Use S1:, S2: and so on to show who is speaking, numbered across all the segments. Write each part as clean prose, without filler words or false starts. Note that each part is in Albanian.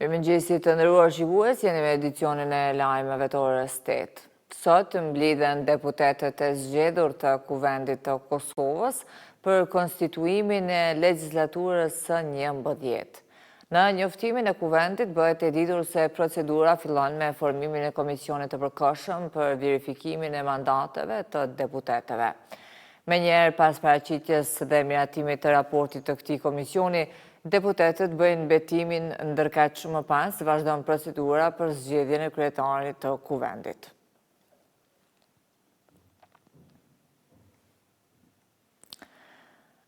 S1: Mirëmëngjesit të nderuar shikues, jeni me edicionin e lajmeve të orës 8. Sot mblidhen deputetët e zgjedhur të Kuvendit të Kosovës për konstituimin e legjislaturës së 11. Në njoftimin e Kuvendit bëhet e ditur se procedura fillon me formimin e komisionit të përkohshëm për verifikimin e mandateve të deputetëve. Menjëherë pas paraqitjes dhe miratimit të raportit të këtij komisioni, deputetët bëjnë betimin ndërkaq më pas vazhdon procedura për zgjedhjen e kryetarit të Kuvendit.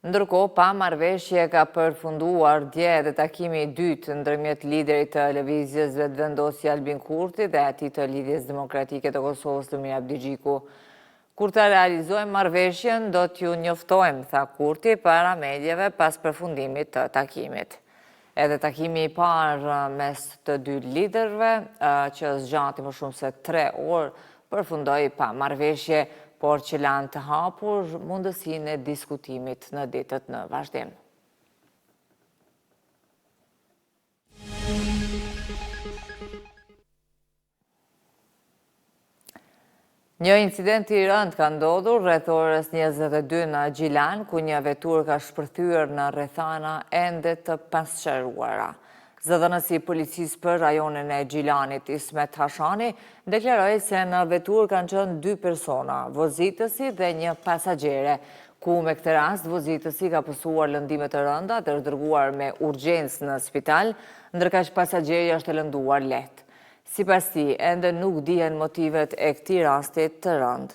S1: Ndërkohë, pa marrëveshje ka përfunduar dje edhe takimi i dytë ndërmjet liderit të lëvizjes Vetëvendosje Albin Kurti dhe atij të Lidhjes Demokratike të Kosovës Lumir Abdigjiku. Kur të realizojmë marrëveshjen, do t'ju njoftojmë, tha Kurti para mediave pas përfundimit të takimit. Edhe takimi i parë mes të dy liderëve, që zgjati më shumë se 3 orë, përfundoi pa marrëveshje, por që lanë të hapur mundësinë e diskutimit në ditët në vazhdim. Një incident i rënd ka ndodhur rreth orës 22 në Gjilan, ku një vetur ka shpërthyer në rrethana ende të pasqëruara. Zëdhënësi i policisë për rajonin e Gjilanit, Ismet Hashani, deklaroi se në vetur kanë qenë 2 persona, vozitësi dhe një pasagjere, ku me këtë rast vozitësi ka pësuar lëndime të rënda dhe është dërguar me urgjencë në spital, ndërkaq pasagjeri është lënduar lehtë. Sipas tij, ende nuk dihen motivet e këtij rasti të rënd.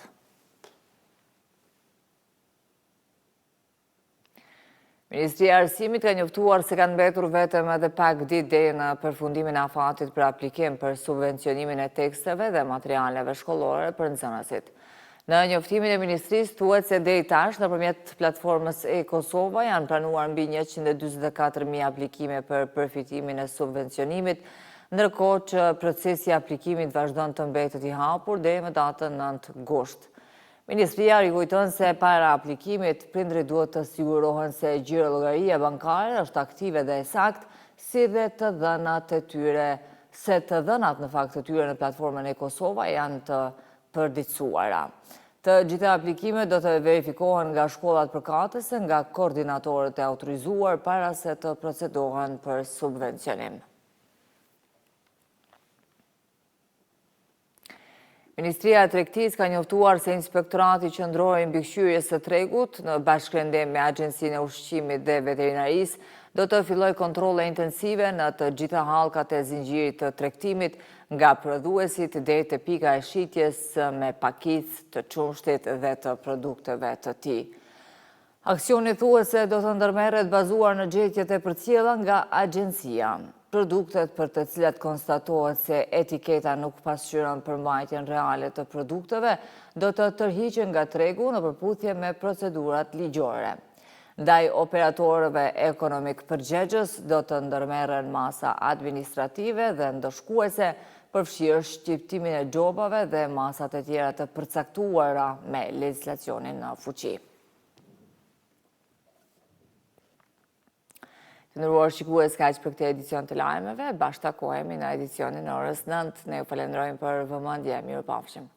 S1: Ministria e Arsimit ka njoftuar se kanë mbetur vetëm edhe pak ditë deri në përfundimin e afatit për aplikim për subvencionimin e teksteve dhe materialeve shkollore për nxënësit. Në njoftimin e ministrisë thuhet se deri tash nëpërmjet platformës e-Kosova janë planuar mbi 144.000 aplikime për përfitimin e subvencionimit, ndërkohë që procesi i aplikimit vazhdon të mbetet i hapur deri më datën 9 gusht. Ministria rikujton se para aplikimit prindërit duhet të sigurohen se gjirologaria bankare është aktive dhe e saktë, si dhe të dhënat e tyre, se të dhënat në fakt të tyre në platformën e Kosova janë të përditësuara. Të gjitha aplikimet do të verifikohen nga shkollat përkatëse nga koordinatorët e autorizuar para se të procedohen për subvencionim. Ministria e Tregtisë ka njoftuar se Inspektorati Qendror i Mbikëqyrjes së Tregut, në bashkërendim me Agjencinë e Ushqimit dhe Veterinarisë, do të fillojë kontrolle intensive në të gjitha hallkat e zinxhirit të tregtimit, nga prodhuesit deri te pika e shitjes me pakicë të qumshtit dhe të produkteve të tij. Aksioni thuhet do të ndërmerret bazuar në gjetjet e përcjella nga agjencia. Produktet për të cilat konstatohet se etiketa nuk pasqyron përmbajtjen reale të produkteve do të tërhiqen nga tregu në përputhje me procedurat ligjore. Ndaj operatorëve ekonomik përgjegjës do të ndërmerren masa administrative dhe ndoshkuese, përfshirë shqiptimin e xhopave dhe masat e tjera të përcaktuara me legjislacionin në fuqi. Të nderuar shikues, kaq për këtë edicion të lajmeve, bashkë takohemi në edicionin e orës 9. Ne ju falenderojmë për vëmendje, mirupafshim.